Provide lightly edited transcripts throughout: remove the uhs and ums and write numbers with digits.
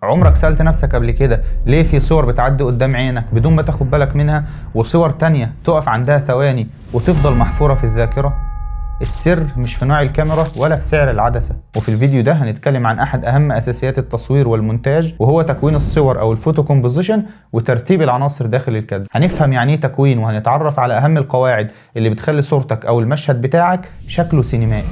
عمرك سألت نفسك قبل كده ليه في صور بتعدي قدام عينك بدون ما تاخد بالك منها، وصور تانية تقف عندها ثواني وتفضل محفورة في الذاكرة؟ السر مش في نوع الكاميرا ولا في سعر العدسة. وفي الفيديو ده هنتكلم عن أحد أهم أساسيات التصوير والمونتاج، وهو تكوين الصور أو الفوتو كومبوزيشن وترتيب العناصر داخل الكادر. هنفهم يعني إيه تكوين، وهنتعرف على أهم القواعد اللي بتخلي صورتك أو المشهد بتاعك شكله سينمائي.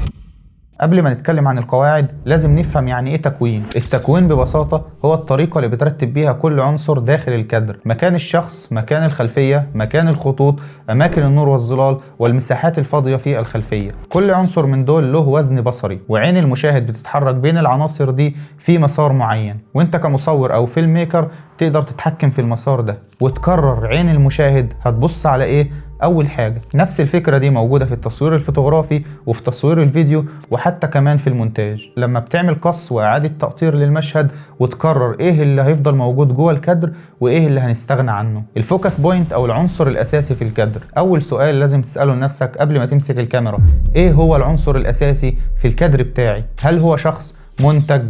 قبل ما نتكلم عن القواعد لازم نفهم يعني ايه تكوين. التكوين ببساطة هو الطريقة اللي بترتب بيها كل عنصر داخل الكادر، مكان الشخص، مكان الخلفية، مكان الخطوط، أماكن النور والظلال، والمساحات الفاضية في الخلفية. كل عنصر من دول له وزن بصري، وعين المشاهد بتتحرك بين العناصر دي في مسار معين، وانت كمصور أو فيلم ميكر تقدر تتحكم في المسار ده وتقرر عين المشاهد هتبص على ايه أول حاجة. نفس الفكرة دي موجودة في التصوير الفوتوغرافي وفي تصوير الفيديو وحتى كمان في المونتاج، لما بتعمل قص وإعادة تقطير للمشهد وتقرر إيه اللي هيفضل موجود جوه الكادر وإيه اللي هنستغنى عنه. الفوكس بوينت أو العنصر الأساسي في الكادر. أول سؤال لازم تسأله لنفسك قبل ما تمسك الكاميرا: إيه هو العنصر الأساسي في الكادر بتاعي؟ هل هو شخص، منتج،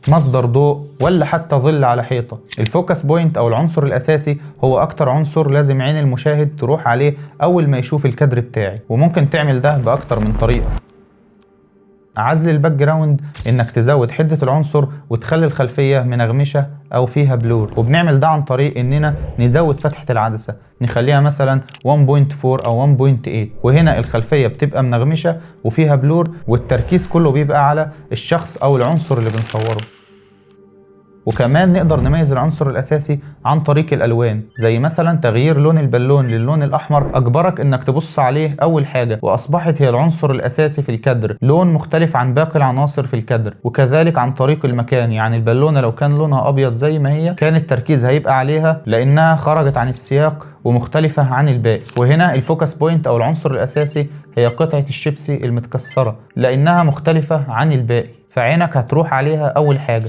مصدر ضوء، ولا حتى ظل على حيطة؟ الفوكس بوينت أو العنصر الأساسي هو أكتر عنصر لازم عين المشاهد تروح عليه أول ما يشوف الكادر بتاعي، وممكن تعمل ده بأكتر من طريقة. عزل الباك جراوند، انك تزود حدة العنصر وتخلي الخلفية منغمشة او فيها بلور، وبنعمل ده عن طريق اننا نزود فتحة العدسة، نخليها مثلا 1.4 او 1.8، وهنا الخلفية بتبقى منغمشة وفيها بلور، والتركيز كله بيبقى على الشخص او العنصر اللي بنصوره. وكمان نقدر نميز العنصر الأساسي عن طريق الألوان، زي مثلا تغيير لون البالون للون الأحمر أجبرك إنك تبص عليه أول حاجة، وأصبحت هي العنصر الأساسي في الكادر، لون مختلف عن باقي العناصر في الكادر. وكذلك عن طريق المكان، يعني البالونة لو كان لونها أبيض زي ما هي كان التركيز هيبقى عليها لأنها خرجت عن السياق ومختلفة عن الباقي. وهنا الفوكس بوينت أو العنصر الأساسي هي قطعة الشيبسي المتكسرة، لأنها مختلفة عن الباقي فعينك هتروح عليها أول حاجة.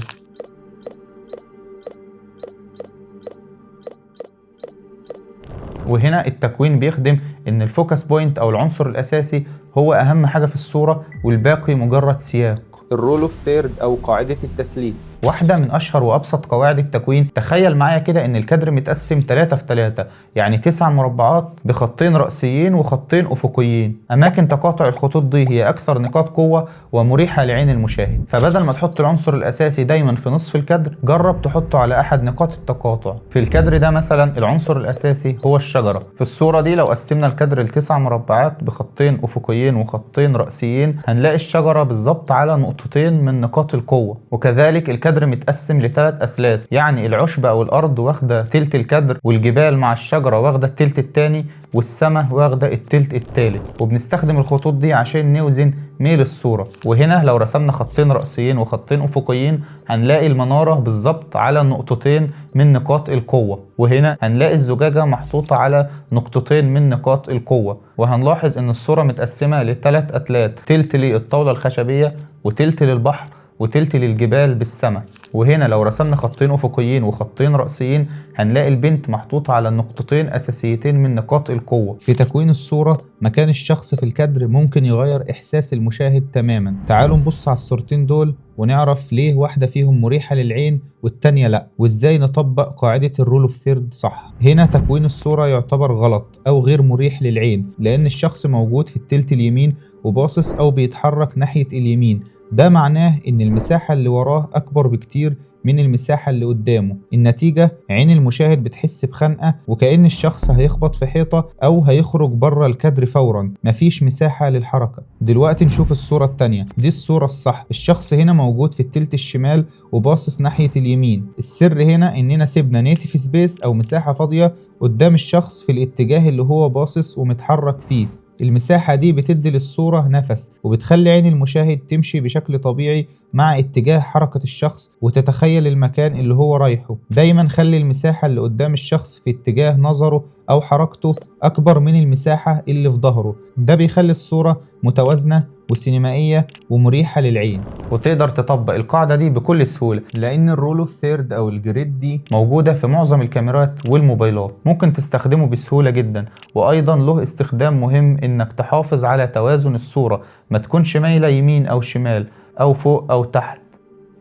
وهنا التكوين بيخدم ان الفوكس بوينت او العنصر الاساسي هو اهم حاجة في الصورة والباقي مجرد سياق. الرول اوف ثيرد او قاعدة التثليث، واحدة من اشهر وابسط قواعد التكوين. تخيل معايا كده ان الكادر متقسم 3 في 3، يعني 9 مربعات بخطين رأسيين وخطين افقيين. اماكن تقاطع الخطوط دي هي اكثر نقاط قوة ومريحة لعين المشاهد، فبدل ما تحط العنصر الاساسي دايما في نصف الكادر، جرب تحطه على احد نقاط التقاطع. في الكادر ده مثلا العنصر الاساسي هو الشجرة. في الصورة دي لو قسمنا الكادر ل9 مربعات بخطين افقيين وخطين رأسيين، هنلاقي الشجرة بالظبط على نقطتين من نقاط القوة. وكذلك الكادر متقسم ل3 أثلاث، يعني العشب أو الأرض واخدة تلت الكادر، والجبال مع الشجرة واخدة التلت التاني، والسماء واخدة التلت التالت. وبنستخدم الخطوط دي عشان نوزن ميل الصورة. وهنا لو رسمنا خطين رأسيين وخطين أفقيين هنلاقي المنارة بالظبط على نقطتين من نقاط القوة، وهنا هنلاقي الزجاجة محطوطة على نقطتين من نقاط القوة. وهنلاحظ ان الصورة متقسمة ل3 أتلات، تلت للطاولة الخشبية، وتلت للبحر، وتلت للجبال بالسماء. وهنا لو رسمنا خطين أفقيين وخطين رأسيين هنلاقي البنت محطوطة على نقطتين أساسيتين من نقاط القوة. في تكوين الصورة مكان الشخص في الكادر ممكن يغير إحساس المشاهد تماما. تعالوا نبص على الصورتين دول ونعرف ليه واحدة فيهم مريحة للعين والتانية لأ، وإزاي نطبق قاعدة الرول اوف ثيرد صح. هنا تكوين الصورة يعتبر غلط أو غير مريح للعين، لأن الشخص موجود في التلت اليمين وباصص أو بيتحرك ناحية اليمين. ده معناه ان المساحة اللي وراه اكبر بكتير من المساحة اللي قدامه. النتيجة عين المشاهد بتحس بخنقة وكأن الشخص هيخبط في حيطة او هيخرج بره الكادر فورا، مفيش مساحة للحركة. دلوقتي نشوف الصورة التانية. دي الصورة الصح، الشخص هنا موجود في التلت الشمال وباصص ناحية اليمين. السر هنا اننا سيبنا نيتيف سبيس او مساحة فاضية قدام الشخص في الاتجاه اللي هو باصص ومتحرك فيه. المساحة دي بتدي للصورة نفس وبتخلي عين المشاهد تمشي بشكل طبيعي مع اتجاه حركة الشخص وتتخيل المكان اللي هو رايحه. دايما خلي المساحة اللي قدام الشخص في اتجاه نظره أو حركته أكبر من المساحة اللي في ظهره. ده بيخلي الصورة متوازنة وسينمائية ومريحة للعين. وتقدر تطبق القاعدة دي بكل سهولة، لأن الرول اوف ثيرد أو الجريد دي موجودة في معظم الكاميرات والموبايلات، ممكن تستخدمه بسهولة جدا. وأيضا له استخدام مهم إنك تحافظ على توازن الصورة، ما تكونش مايلة يمين أو شمال أو فوق أو تحت.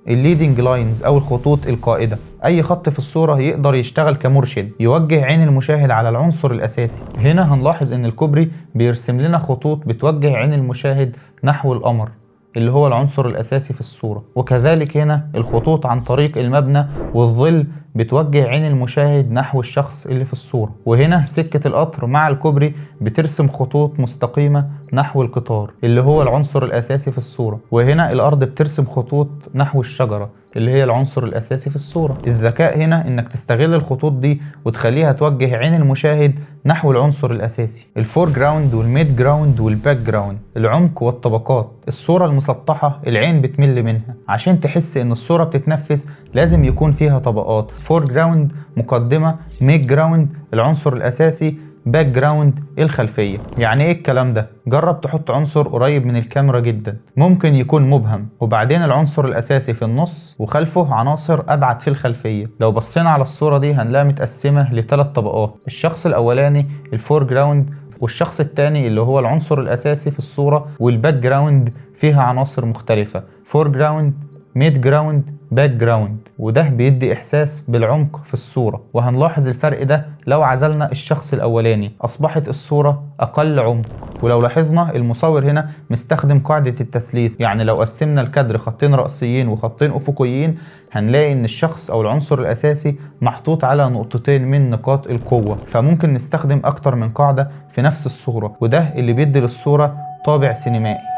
الليدنج لاينز أو الخطوط القائدة. أي خط في الصورة يقدر يشتغل كمرشد يوجه عين المشاهد على العنصر الأساسي. هنا هنلاحظ إن الكوبري بيرسم لنا خطوط بتوجه عين المشاهد نحو القمر اللي هو العنصر الأساسي في الصورة، وكذلك هنا الخطوط عن طريق المبنى والظل بتوجه عين المشاهد نحو الشخص اللي في الصورة. وهنا سكة القطر مع الكوبري بترسم خطوط مستقيمة نحو القطار اللي هو العنصر الأساسي في الصورة. وهنا الأرض بترسم خطوط نحو الشجرة اللي هي العنصر الأساسي في الصورة. الذكاء هنا إنك تستغل الخطوط دي وتخليها توجه عين المشاهد نحو العنصر الأساسي. الفور جراوند والميد جراوند والباك جراوند، العمق والطبقات. الصورة المسطحة العين بتمل منها، عشان تحس إن الصورة بتتنفس لازم يكون فيها طبقات. فور جراوند مقدمة، ميد جراوند العنصر الأساسي، باك جراوند الخلفية. يعني ايه الكلام ده؟ جرب تحط عنصر قريب من الكاميرا جدا، ممكن يكون مبهم، وبعدين العنصر الأساسي في النص وخلفه عناصر أبعد في الخلفية. لو بصينا على الصورة دي هنلاقي متقسمة لثلاث طبقات. الشخص الأولاني الفور جراوند، والشخص الثاني اللي هو العنصر الأساسي في الصورة، والباك جراوند فيها عناصر مختلفة، فور جراوند، ميد جراوند، باك جراوند. وده بيدي إحساس بالعمق في الصورة. وهنلاحظ الفرق ده لو عزلنا الشخص الأولاني، أصبحت الصورة أقل عمق. ولو لاحظنا المصور هنا مستخدم قاعدة التثليث، يعني لو قسمنا الكادر خطين رأسيين وخطين أفقيين هنلاقي إن الشخص أو العنصر الأساسي محطوط على نقطتين من نقاط القوة، فممكن نستخدم أكتر من قاعدة في نفس الصورة، وده اللي بيدي للصورة طابع سينمائي.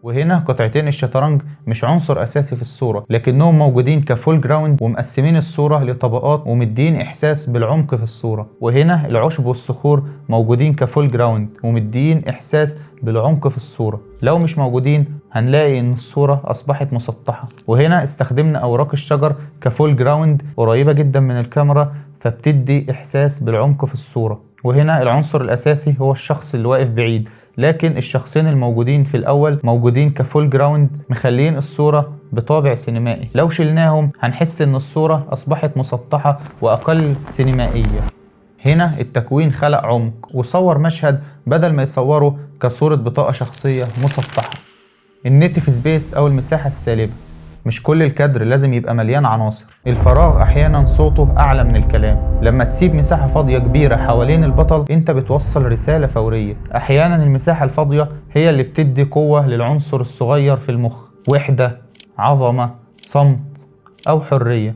وهنا قطعتين الشطرنج مش عنصر أساسي في الصورة، لكنهم موجودين كفول جراوند ومقسمين الصورة لطبقات ومدين إحساس بالعمق في الصورة. وهنا العشب والصخور موجودين كفول جراوند ومدين إحساس بالعمق في الصورة. لو مش موجودين هنلاقي إن الصورة أصبحت مسطحة. وهنا استخدمنا أوراق الشجر كفول جراوند قريبة جدا من الكاميرا، فبتدي إحساس بالعمق في الصورة. وهنا العنصر الأساسي هو الشخص اللي واقف بعيد، لكن الشخصين الموجودين في الأول موجودين كفول جراوند مخلين الصورة بطابع سينمائي. لو شلناهم هنحس إن الصورة أصبحت مسطحة وأقل سينمائية. هنا التكوين خلق عمق وصور مشهد بدل ما يصوره كصورة بطاقة شخصية مسطحة. النيتيف سبيس أو المساحة السالبة، مش كل الكادر لازم يبقى مليان عناصر. الفراغ احيانا صوته اعلى من الكلام. لما تسيب مساحة فاضية كبيرة حوالين البطل انت بتوصل رسالة فورية. احيانا المساحة الفاضية هي اللي بتدي قوة للعنصر الصغير في المخ، وحدة، عظمة، صمت او حرية.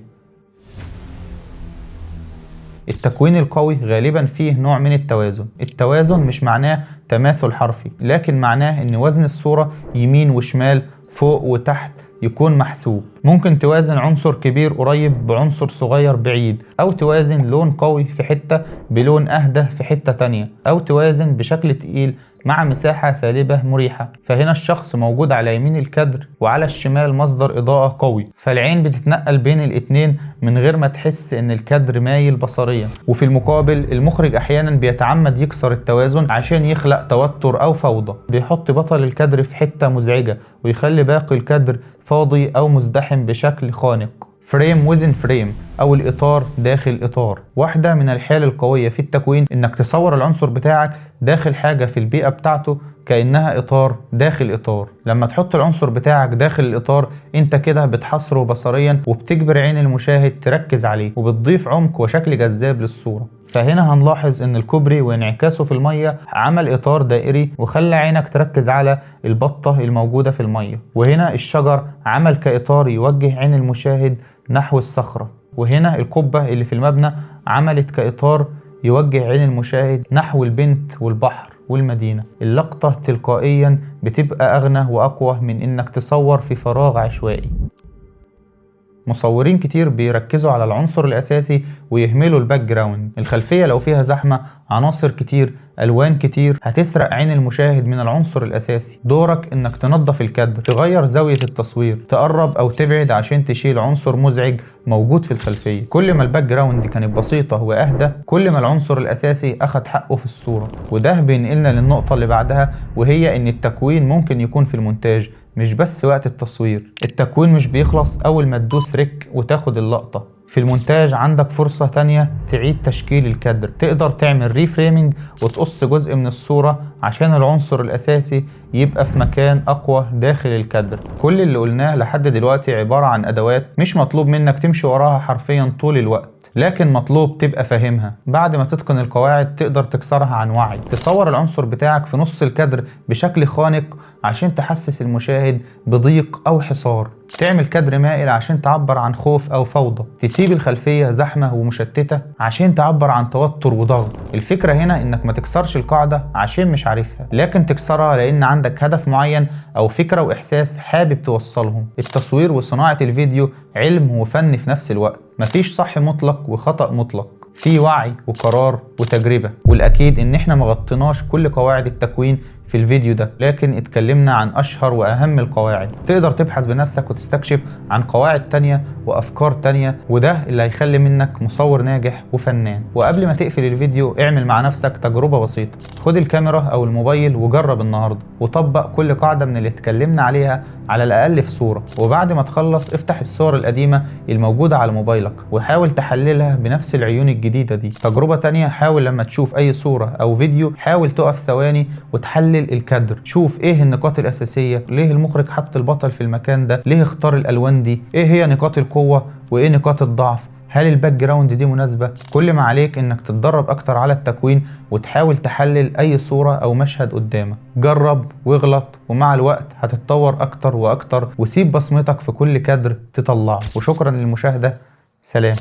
التكوين القوي غالبا فيه نوع من التوازن. التوازن مش معناه تماثل حرفي، لكن معناه ان وزن الصورة يمين وشمال، فوق وتحت يكون محسوب. ممكن توازن عنصر كبير قريب بعنصر صغير بعيد، او توازن لون قوي في حتة بلون اهدى في حتة تانية، او توازن بشكل تقيل مع مساحة سالبة مريحة. فهنا الشخص موجود على يمين الكادر وعلى الشمال مصدر إضاءة قوي، فالعين بتتنقل بين الاتنين من غير ما تحس ان الكادر مايل بصريا. وفي المقابل المخرج احيانا بيتعمد يكسر التوازن عشان يخلق توتر او فوضى، بيحط بطل الكادر في حتة مزعجة ويخلي باقي الكادر فاضي او مزدحم بشكل خانق. فريم وذن فريم او الاطار داخل اطار. واحدة من الحيل القوية في التكوين انك تصور العنصر بتاعك داخل حاجة في البيئة بتاعته كأنها اطار داخل اطار. لما تحط العنصر بتاعك داخل الاطار انت كده بتحصره بصريا وبتجبر عين المشاهد تركز عليه، وبتضيف عمق وشكل جذاب للصورة. فهنا هنلاحظ ان الكوبري وانعكاسه في المية عمل اطار دائري وخلى عينك تركز على البطة الموجودة في المية. وهنا الشجر عمل كاطار يوجه عين المشاهد نحو الصخرة. وهنا القبة اللي في المبنى عملت كاطار يوجه عين المشاهد نحو البنت والبحر والمدينة. اللقطة تلقائيا بتبقى اغنى واقوى من انك تصور في فراغ عشوائي. مصورين كتير بيركزوا على العنصر الأساسي ويهملوا الباك جراوند. الخلفية لو فيها زحمة، عناصر كتير، ألوان كتير، هتسرق عين المشاهد من العنصر الأساسي. دورك إنك تنظف الكادر، تغير زاوية التصوير، تقرب أو تبعد عشان تشيل عنصر مزعج موجود في الخلفية. كل ما الباك جراوند كانت بسيطة وأهدى كل ما العنصر الأساسي أخد حقه في الصورة. وده بينقلنا للنقطة اللي بعدها، وهي إن التكوين ممكن يكون في المونتاج مش بس وقت التصوير. التكوين مش بيخلص أول ما تدوس ريك وتاخد اللقطة. في المونتاج عندك فرصة تانية تعيد تشكيل الكادر، تقدر تعمل ريفريمينج وتقص جزء من الصورة عشان العنصر الأساسي يبقى في مكان أقوى داخل الكادر. كل اللي قلناه لحد دلوقتي عبارة عن أدوات مش مطلوب منك تمشي وراها حرفيا طول الوقت، لكن مطلوب تبقى فاهمها. بعد ما تتقن القواعد تقدر تكسرها عن وعي، تصور العنصر بتاعك في نص الكادر بشكل خانق عشان تحسس المشاهد بضيق أو حصار، تعمل كادر مائل عشان تعبر عن خوف أو فوضى، تسيب الخلفية زحمة ومشتتة عشان تعبر عن توتر وضغط. الفكرة هنا إنك ما تكسرش القاعدة عشان مش عارفها، لكن تكسرها لأن عندك هدف معين أو فكرة وإحساس حابب توصلهم. التصوير وصناعة الفيديو علم وفن في نفس الوقت، مفيش صح مطلق وخطأ مطلق، في وعي وقرار وتجربة. والأكيد إن إحنا مغطيناش كل قواعد التكوين في الفيديو ده، لكن اتكلمنا عن أشهر وأهم القواعد. تقدر تبحث بنفسك وتستكشف عن قواعد تانية وأفكار تانية، وده اللي هيخلي منك مصور ناجح وفنان. وقبل ما تقفل الفيديو اعمل مع نفسك تجربة بسيطة، خد الكاميرا أو الموبايل وجرب النهاردة، وطبق كل قاعدة من اللي اتكلمنا عليها على الأقل في صورة. وبعد ما تخلص افتح الصور القديمة الموجودة على موبايلك وحاول تحللها بنفس العيون الجديدة دي. تجربة تانية، حاول لما تشوف أي صورة أو فيديو حاول تقف ثواني وتحلل الكادر، شوف ايه النقاط الأساسية، ليه المخرج حط البطل في المكان ده، ليه اختار الألوان دي، ايه هي نقاط القوة وايه نقاط الضعف، هل الباك جراوند دي مناسبة. كل ما عليك انك تتدرب اكتر على التكوين وتحاول تحلل اي صورة او مشهد قدامك. جرب واغلط، ومع الوقت هتتطور اكتر واكتر، وسيب بصمتك في كل كادر تطلعه. وشكرا للمشاهدة، سلام.